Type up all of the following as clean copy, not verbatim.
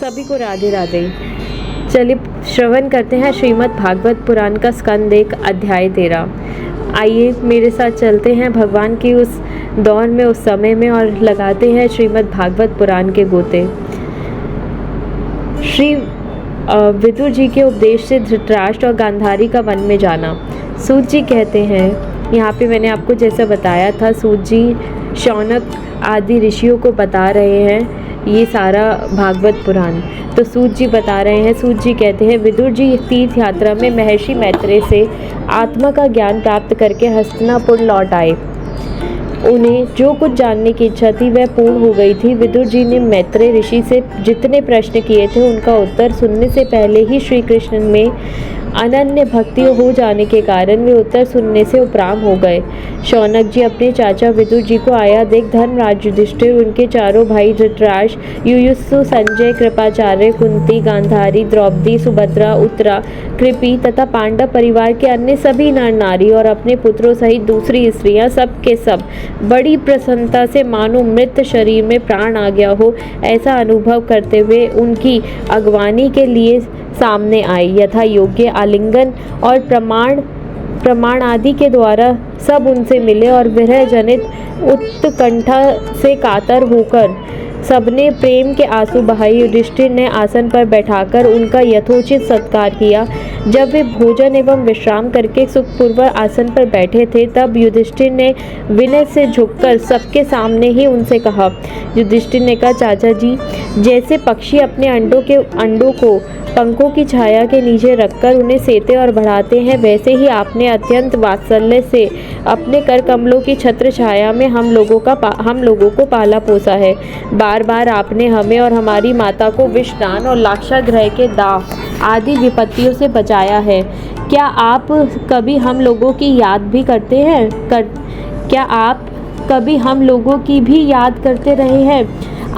सभी को राधे राधे। चलिए श्रवण करते हैं श्रीमद् भागवत पुराण का स्कंद 1 अध्याय 13। आइए मेरे साथ चलते हैं भगवान की उस दौर में, उस समय में, और लगाते हैं श्रीमद् भागवत पुराण के गोते। श्री विदुर जी के उपदेश से धृतराष्ट्र और गांधारी का वन में जाना। सूत जी कहते हैं, यहाँ पे मैंने आपको जैसा बताया था, सूत जी शौनक आदि ऋषियों को बता रहे हैं ये सारा भागवत पुराण। तो सूत जी बता रहे हैं, सूत जी कहते हैं, विदुर जी तीर्थ यात्रा में महर्षि मैत्रेय से आत्मा का ज्ञान प्राप्त करके हस्तिनापुर लौट आए। उन्हें जो कुछ जानने की इच्छा थी वह पूर्ण हो गई थी। विदुर जी ने मैत्रेय ऋषि से जितने प्रश्न किए थे उनका उत्तर सुनने से पहले ही श्री कृष्ण में अनन्य भक्ति हो जाने के कारण वे उत्तर सुनने से उपराम हो गए। शौनक जी अपने चाचा विदुर जी को आया देख धर्मराज युधिष्ठिर, उनके चारों भाई धृतराष्ट्र, युयुत्सु, संजय, कृपाचार्य, कुंती, गांधारी, द्रौपदी, सुभद्रा, उत्तरा, कृपि तथा पांडव परिवार के अन्य सभी नर नारी और अपने पुत्रों सहित दूसरी स्त्रियां सब के सब बड़ी प्रसन्नता से मानो मृत शरीर में प्राण आ गया हो ऐसा अनुभव करते हुए उनकी अगवानी के लिए सामने आए। यथा योग्य आलिंगन और प्रमाण आदि के द्वारा सब उनसे मिले और विरह जनित उत्कंठा से कातर होकर सबने प्रेम के आंसू बहाए। युधिष्ठिर ने आसन पर बैठाकर उनका यथोचित सत्कार किया। जब वे भोजन एवं विश्राम करके सुखपूर्वक आसन पर बैठे थे तब युधिष्ठिर ने विनय से झुककर सबके सामने ही उनसे कहा। युधिष्ठिर ने कहा, चाचा जी, जैसे पक्षी अपने अंडों को पंखों की छाया के नीचे रखकर उन्हें सेते और बढ़ाते हैं, वैसे ही आपने अत्यंत वात्सल्य से अपने कर कमलों की छत्र छाया में हम लोगों को पाला पोसा है। बार बार आपने हमें और हमारी माता को विषदान और लाक्षागृह के दाह आदि विपत्तियों से बचाया है। क्या आप कभी हम लोगों की याद भी करते हैं? क्या आप कभी हम लोगों की भी याद करते रहे हैं?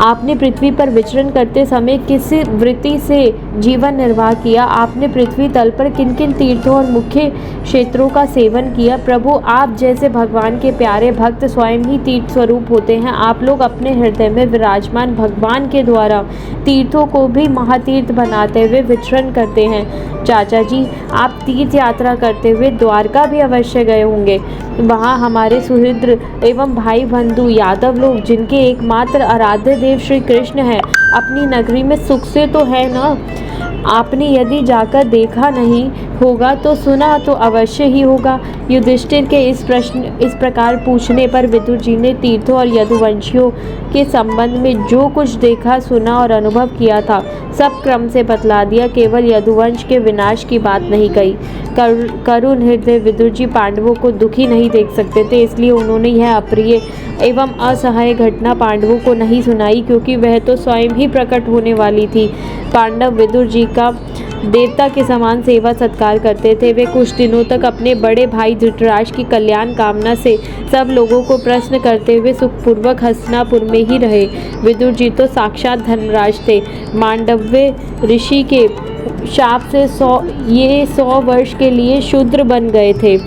आपने पृथ्वी पर विचरण करते समय किस वृत्ति से जीवन निर्वाह किया? आपने पृथ्वी तल पर किन किन तीर्थों और मुख्य क्षेत्रों का सेवन किया? प्रभु, आप जैसे भगवान के प्यारे भक्त स्वयं ही तीर्थ स्वरूप होते हैं। आप लोग अपने हृदय में विराजमान भगवान के द्वारा तीर्थों को भी महातीर्थ बनाते हुए विचरण करते हैं। चाचा जी, आप तीर्थ यात्रा करते हुए द्वारका भी अवश्य गए होंगे। वहाँ हमारे सुहृद एवं भाई बंधु यादव लोग, जिनके एकमात्र आराध्य देव श्री कृष्ण हैं, अपनी नगरी में सुख से तो है ना? आपने यदि जाकर देखा नहीं होगा तो सुना तो अवश्य ही होगा। युधिष्ठिर के इस प्रकार पूछने पर विदुर जी ने तीर्थों और यदुवंशियों के संबंध में जो कुछ देखा, सुना और अनुभव किया था सब क्रम से बतला दिया। केवल यदुवंश के विनाश की बात नहीं कही। करुण हृदय विदुर जी पांडवों को दुखी नहीं देख सकते थे, इसलिए उन्होंने यह अप्रिय एवं असहाय घटना पांडवों को नहीं सुनाई, क्योंकि वह तो स्वयं ही प्रकट होने वाली थी। पांडव विदुर जी का देवता के समान सेवा सत्कार करते थे। वे कुछ दिनों तक अपने बड़े भाई धृतराष्ट्र की कल्याण कामना से सब लोगों को प्रश्न करते हुए सुखपूर्वक हस्तिनापुर में ही रहे। विदुर जी तो साक्षात धर्मराज थे। मांडव्य ऋषि के शाप से 100 वर्ष के लिए शूद्र बन गए थे।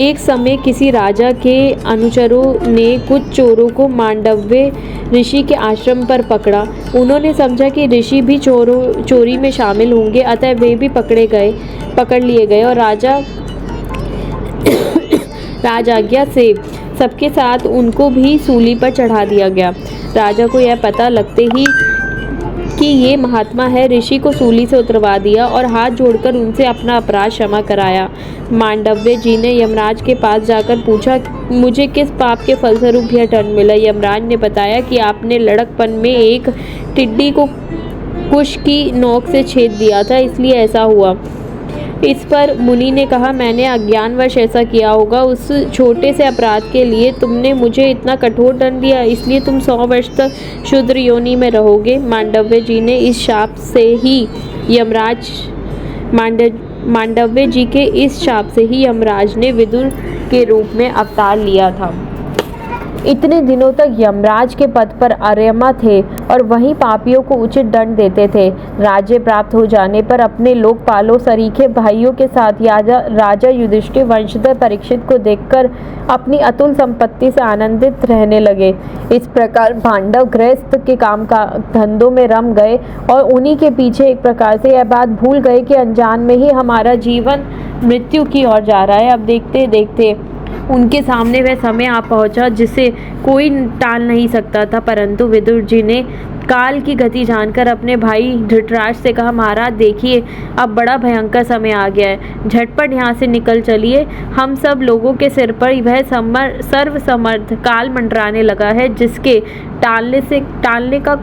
एक समय किसी राजा के अनुचरों ने कुछ चोरों को मांडव्य ऋषि के आश्रम पर पकड़ा। उन्होंने समझा कि ऋषि भी चोरी में शामिल होंगे, अतः वे भी पकड़ लिए गए और राजाज्ञा से सबके साथ उनको भी सूली पर चढ़ा दिया गया। राजा को यह पता लगते ही कि ये महात्मा है, ऋषि को सूली से उतरवा दिया और हाथ जोड़कर उनसे अपना अपराध क्षमा कराया। मांडव्य जी ने यमराज के पास जाकर पूछा, मुझे किस पाप के फलस्वरूप यह दंड मिला? यमराज ने बताया कि आपने लड़कपन में एक टिड्डी को कुश की नोक से छेद दिया था, इसलिए ऐसा हुआ। इस पर मुनि ने कहा, मैंने अज्ञानवश ऐसा किया होगा। उस छोटे से अपराध के लिए तुमने मुझे इतना कठोर दंड दिया, इसलिए तुम 100 वर्ष तक शूद्र योनि में रहोगे। मांडव्य जी ने इस शाप से ही मांडव्य जी के इस शाप से ही यमराज ने विदुर के रूप में अवतार लिया था। इतने दिनों तक यमराज के पद पर अर्यमा थे और वहीं पापियों को उचित दंड देते थे। राज्य प्राप्त हो जाने पर अपने लोकपालों सरीखे भाइयों के साथ राजा युधिष्ठिर वंशधर परीक्षित को देखकर अपनी अतुल संपत्ति से आनंदित रहने लगे। इस प्रकार पांडव गृहस्थ के काम का धंधों में रम गए और उन्हीं के पीछे एक प्रकार से यह बात भूल गए कि अनजान में ही हमारा जीवन मृत्यु की ओर जा रहा है। अब देखते देखते उनके सामने वह समय आ पहुंचा जिसे कोई टाल नहीं सकता था, परंतु विदुर जी ने काल की गति जानकर अपने भाई धृतराष्ट्र से कहा, महाराज देखिए अब बड़ा भयंकर समय आ गया है, झटपट यहाँ से निकल चलिए। हम सब लोगों के सिर पर वह सर्वसमर्थ काल मंडराने लगा है जिसके टालने का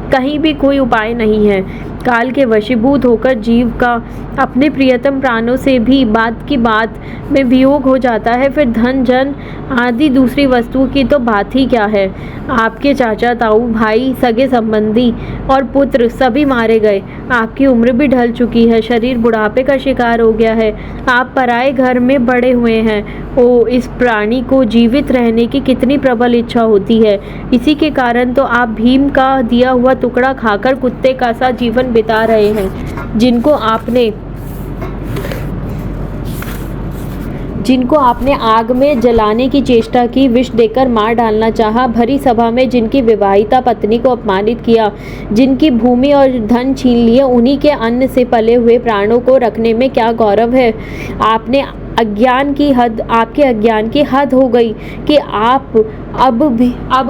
कहीं भी कोई उपाय नहीं है। काल के वशीभूत होकर जीव का अपने प्रियतम प्राणों से भी बात की बात में वियोग हो जाता है, फिर धन जन आदि दूसरी वस्तुओं की तो बात ही क्या है। आपके चाचा ताऊ भाई सगे संबंधी और पुत्र सभी मारे गए, आपकी उम्र भी ढल चुकी है, शरीर बुढ़ापे का शिकार हो गया है, आप पराए घर में बड़े हुए हैं। ओ, इस प्राणी को जीवित रहने की कितनी प्रबल इच्छा होती है, इसी के कारण तो आप भीम का दिया हुआ टुकड़ा खाकर कुत्ते का सा जीवन बिता रहे हैं। जिनको आपने आग में जलाने की चेष्टा की, विष देकर मार डालना चाहा, भरी सभा में जिनकी विवाहिता पत्नी को अपमानित किया, जिनकी भूमि और धन छीन लिया, उन्हीं के अन्न से पले हुए प्राणों को रखने में क्या गौरव है। आपके अज्ञान की हद हो गई कि आप अब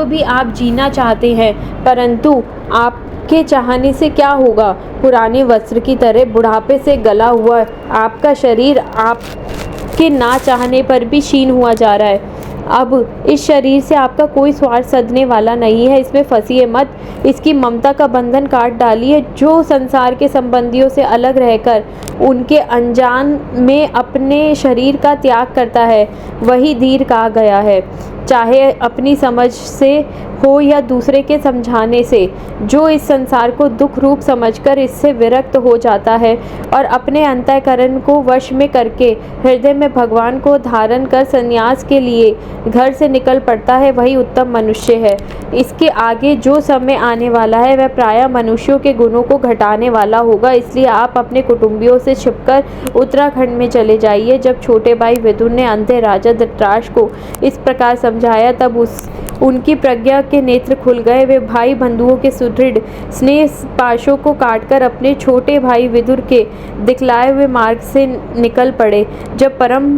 भी आप जीना चाहते हैं, परंतु आपके चाहने से क्या होगा। पुराने वस्त्र की तरह बुढ़ापे से गला हुआ आपका शरीर आपके ना चाहने पर भी क्षीण हुआ जा रहा है। अब इस शरीर से आपका कोई स्वार्थ सधने वाला नहीं है, इसमें फंसिए मत, इसकी ममता का बंधन काट डालिए। जो संसार के संबंधियों से अलग रहकर उनके अनजान में अपने शरीर का त्याग करता है, वही धीर कहा गया है, चाहे अपनी समझ से हो या दूसरे के समझाने से। जो इस संसार को दुख रूप समझकर इससे विरक्त हो जाता है और अपने अंतःकरण को वश में करके हृदय में भगवान को धारण कर संन्यास के लिए घर से निकल पड़ता है, वही उत्तम मनुष्य है। इसके आगे जो समय आने वाला है वह प्रायः मनुष्यों के गुणों को घटाने वाला होगा, इसलिए आप अपने कुटुंबियों से छिपकर उत्तराखंड में चले जाइए। जब छोटे भाई विदुर ने अंधे राजा धृतराष्ट्र को इस प्रकार समझाया तब उनकी प्रज्ञा के नेत्र खुल गए। वे भाई बंधुओं के सुदृढ़ स्नेह पाशों को काटकर अपने छोटे भाई विदुर के दिखलाए हुए मार्ग से निकल पड़े। जब परम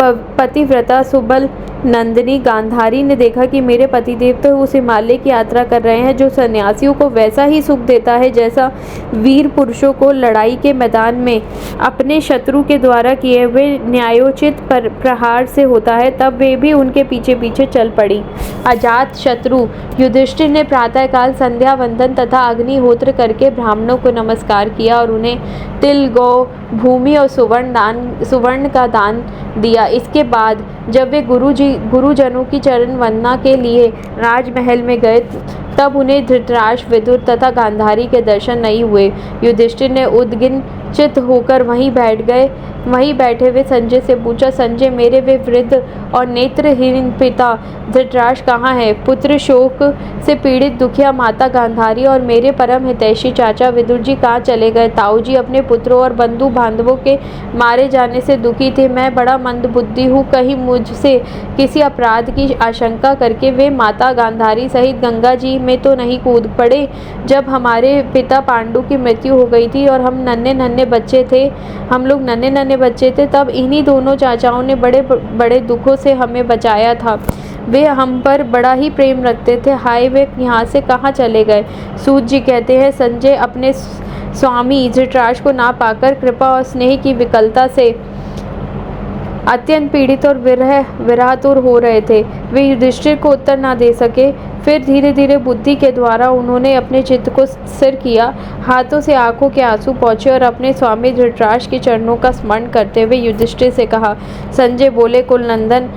पतिव्रता सुबल नंदिनी गांधारी ने देखा कि मेरे पतिदेव तो उस हिमालय की यात्रा कर रहे हैं जो सन्यासियों को वैसा ही सुख देता है जैसा वीर पुरुषों को लड़ाई के मैदान में अपने शत्रु के द्वारा किए हुए न्यायोचित प्रहार से होता है, तब वे भी उनके पीछे पीछे चल पड़ी। अजात शत्रु युधिष्ठिर ने प्रातःकाल संध्या वंदन तथा अग्निहोत्र करके ब्राह्मणों को नमस्कार किया और उन्हें तिल, गौ, भूमि और सुवर्ण का दान दिया। इसके बाद जब वे गुरुजनों की चरण वंदना के लिए राजमहल में गए तब उन्हें धृतराष्ट्र, विदुर तथा गांधारी के दर्शन नहीं हुए। युधिष्ठिर ने उद्विग्न होकर वहीं बैठे हुए संजय से पूछा, संजय, मेरे वे वृद्ध और नेत्रहीन पिता धृतराष्ट्र कहाँ है? पुत्र शोक से पीड़ित दुखिया माता गांधारी और मेरे परम हितैषी चाचा विदुर जी कहाँ चले गए? ताऊ जी अपने पुत्रों और बंधु बांधवों के मारे जाने से दुखी थे। मैं बड़ा मंदबुद्धि हूँ, कहीं मुझसे किसी अपराध की आशंका करके वे माता गांधारी सहित गंगा जी में तो नहीं कूद पड़े। जब हमारे पिता पांडु की मृत्यु हो गई थी और हम लोग नन्हे नन्हे बच्चे थे, तब इन्हीं दोनों चाचाओं ने बड़े बड़े दुखों से हमें बचाया था। वे हम पर बड़ा ही प्रेम रखते थे। हाय, वे यहाँ से कहाँ चले गए? सूत जी कहते हैं, संजय अपने स्वामी धृतराष्ट्र को ना पाकर कृपा और स्नेह की विकलता से अत्यंत पीड़ित और विरहातुर हो रहे थे। वे युधिष्ठिर को उत्तर ना दे सके। फिर धीरे धीरे बुद्धि के द्वारा उन्होंने अपने चित्त को स्थिर किया। हाथों से आंखों के आंसू पहुँचे और अपने स्वामी धृतराष्ट्र के चरणों का स्मरण करते हुए युधिष्ठिर से कहा, संजय बोले, कुलनंदन,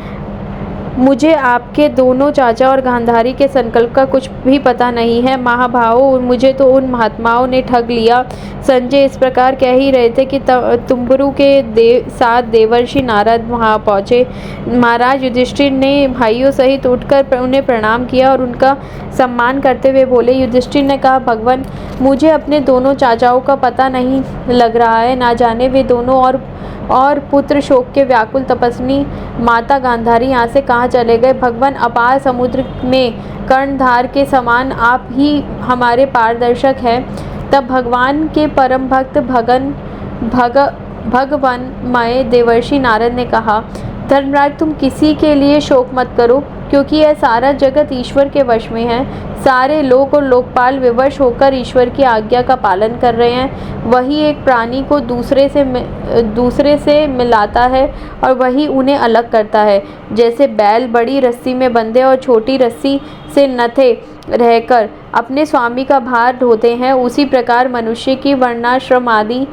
मुझे आपके दोनों चाचा और गांधारी के संकल्प का कुछ भी पता नहीं है। महाभावों, मुझे तो उन महात्माओं ने ठग लिया। संजय इस प्रकार कह ही रहे थे कि तुम्बरु के साथ देवर्षि नारद वहाँ पहुँचे। महाराज युधिष्ठिर ने भाइयों सहित उठकर उन्हें प्रणाम किया और उनका सम्मान करते हुए बोले। युधिष्ठिर ने कहा, भगवान, मुझे अपने दोनों चाचाओं का पता नहीं लग रहा है। ना जाने वे दोनों और पुत्र शोक के व्याकुल तपस्विनी माता गांधारी यहाँ से कहाँ चले गए। भगवान, अपार समुद्र में कर्णधार के समान आप ही हमारे पारदर्शक हैं। तब भगवान के परम भक्त भगवनमय देवर्षि नारद ने कहा, धर्मराज, तुम किसी के लिए शोक मत करो, क्योंकि यह सारा जगत ईश्वर के वश में है। सारे लोक और लोकपाल विवश होकर ईश्वर की आज्ञा का पालन कर रहे हैं। वही एक प्राणी को दूसरे से मिलाता है और वही उन्हें अलग करता है। जैसे बैल बड़ी रस्सी में बंधे और छोटी रस्सी से नथे रहकर अपने स्वामी का भार ढोते हैं, उसी प्रकार मनुष्य की वर्णाश्रम आदि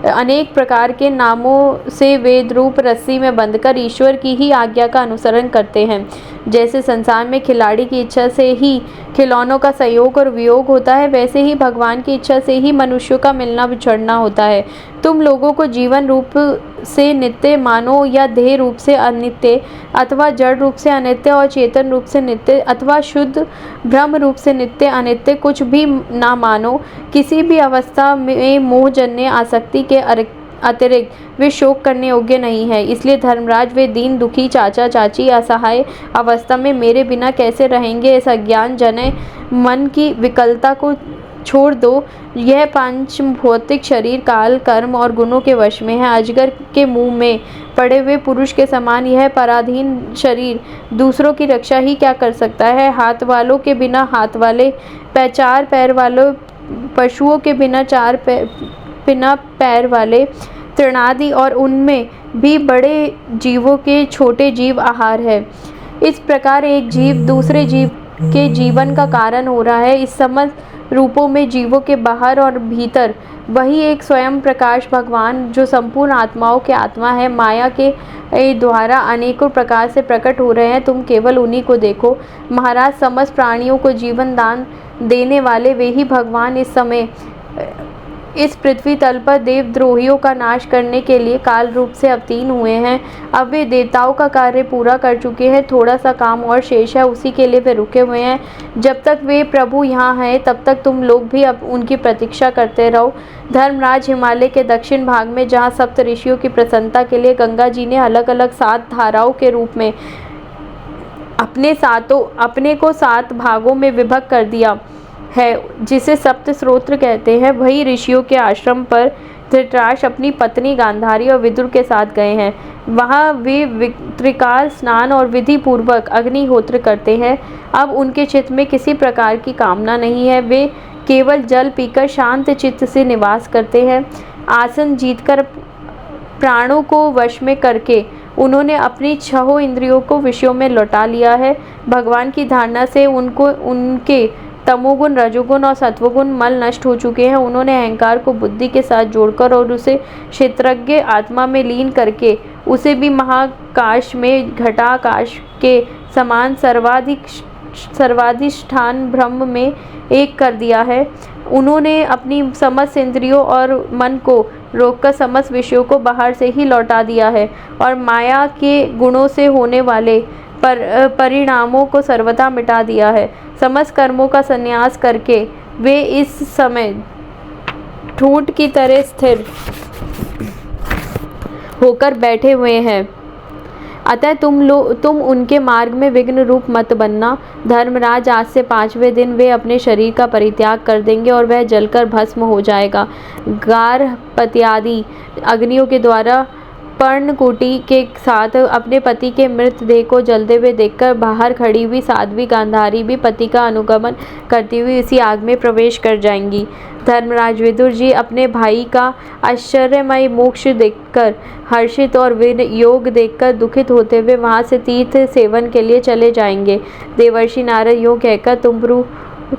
अनेक प्रकार के नामों से वेद रूप रस्सी में बंधकर ईश्वर की ही आज्ञा का अनुसरण करते हैं। जैसे संसार में खिलाड़ी की इच्छा से ही खिलौनों का संयोग और वियोग होता है, वैसे ही भगवान की इच्छा से ही मनुष्यों का मिलना बिछड़ना होता है। तुम लोगों को जीवन रूप से नित्य मानो या देह रूप से अनित्य, अथवा जड़ रूप से अनित्य और चेतन रूप से नित्य, अथवा शुद्ध ब्रह्म रूप से नित्य अनित्य कुछ भी ना मानो। किसी भी अवस्था में मोहजन्य आसक्ति के अतिरिक्त वे शोक करने योग्य नहीं है। इसलिए धर्मराज, वे दीन दुखी चाचा चाची असहाय अवस्था में मेरे बिना कैसे रहेंगे। इस अज्ञान जने मन की विकलता को छोड़ दो। यह पांच भौतिक शरीर काल, कर्म और गुणों के वश में है। अजगर के मुंह में पड़े हुए पुरुष के समान यह पराधीन शरीर दूसरों की रक्षा ही क्या कर सकता है। हाथ वालों के बिना हाथ वाले, चार पैर वालों पशुओं के बिना बिना पैर वाले तृणादि और उनमें भी बड़े जीवों के छोटे जीव आहार है। इस प्रकार एक जीव दूसरे जीव के जीवन का कारण हो रहा है। इस समस्त रूपों में जीवों के बाहर और भीतर वही एक स्वयं प्रकाश भगवान, जो संपूर्ण आत्माओं के आत्मा है, माया के द्वारा अनेकों प्रकार से प्रकट हो रहे हैं। तुम केवल उन्हीं को देखो। महाराज, समस्त प्राणियों को जीवन दान देने वाले वे ही भगवान इस समय इस पृथ्वी तल पर देवद्रोहियों का नाश करने के लिए काल रूप से अवतीर्ण हुए हैं। अब वे देवताओं का कार्य पूरा कर चुके हैं। थोड़ा सा काम और शेष है, उसी के लिए वे रुके हुए हैं। जब तक वे प्रभु यहाँ हैं, तब तक तुम लोग भी अब उनकी प्रतीक्षा करते रहो। धर्मराज, हिमालय के दक्षिण भाग में जहाँ सप्त ऋषियों की प्रसन्नता के लिए गंगा जी ने अलग अलग 7 धाराओं के रूप में अपने को 7 भागों में विभक्त कर दिया है, जिसे सप्त स्रोत्र कहते हैं, वही ऋषियों के आश्रम पर धृतराष्ट्र अपनी पत्नी गांधारी और विदुर के साथ गए हैं। वहाँ वे त्रिकाल स्नान और विधि पूर्वक अग्निहोत्र करते हैं। अब उनके चित्त में किसी प्रकार की कामना नहीं है। वे केवल जल पीकर शांत चित्त से निवास करते हैं। आसन जीतकर प्राणों को वश में करके उन्होंने अपनी 6 इंद्रियों को विषयों में लौटा लिया है। भगवान की धारणा से उनके तमोगुण, रजोगुण और सत्वगुण मल नष्ट हो चुके हैं। उन्होंने अहंकार को बुद्धि के साथ जोड़कर और उसे क्षेत्रज्ञ आत्मा में लीन करके उसे भी महाकाश में घटाकाश के समान सर्वाधिष्ठान ब्रह्म में एक कर दिया है। उन्होंने अपनी समस्त इंद्रियों और मन को रोककर समस्त विषयों को बाहर से ही लौटा दिया है और माया के गुणों से होने वाले परिणामों को सर्वथा मिटा दिया है। समस्त कर्मों का संन्यास करके वे इस समय ठूंठ की तरह स्थिर होकर बैठे हुए हैं। अतः तुम उनके मार्ग में विघ्न रूप मत बनना। धर्मराज, आज से 5वें दिन वे अपने शरीर का परित्याग कर देंगे और वह जलकर भस्म हो जाएगा। गार्हपत्यादि अग्नियों के द्वारा पर्णकुटी के साथ अपने पति के मृतदेह को जलते हुए देखकर बाहर खड़ी हुई साध्वी गांधारी भी पति का अनुगमन करती हुई इसी आग में प्रवेश कर जाएंगी। धर्मराज, विदुर जी अपने भाई का आश्चर्यमय मोक्ष देखकर हर्षित और योग देखकर दुखित होते हुए वहां से तीर्थ सेवन के लिए चले जाएंगे। देवर्षि नारद यूँ कहकर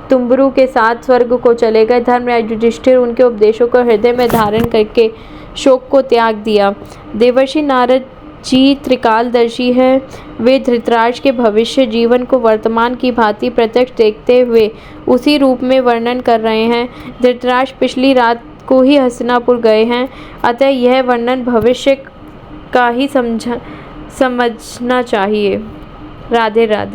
तुम्बरु के साथ स्वर्ग को चले गए। धर्मराज युधिष्ठिर उनके उपदेशों को हृदय में धारण करके शोक को त्याग दिया। देवर्षि नारद जी त्रिकालदर्शी है। वे धृतराष्ट्र के भविष्य जीवन को वर्तमान की भांति प्रत्यक्ष देखते हुए उसी रूप में वर्णन कर रहे हैं। धृतराष्ट्र पिछली रात को ही हस्तिनापुर गए हैं, अतः यह वर्णन भविष्य का ही समझना चाहिए। राधे राधे।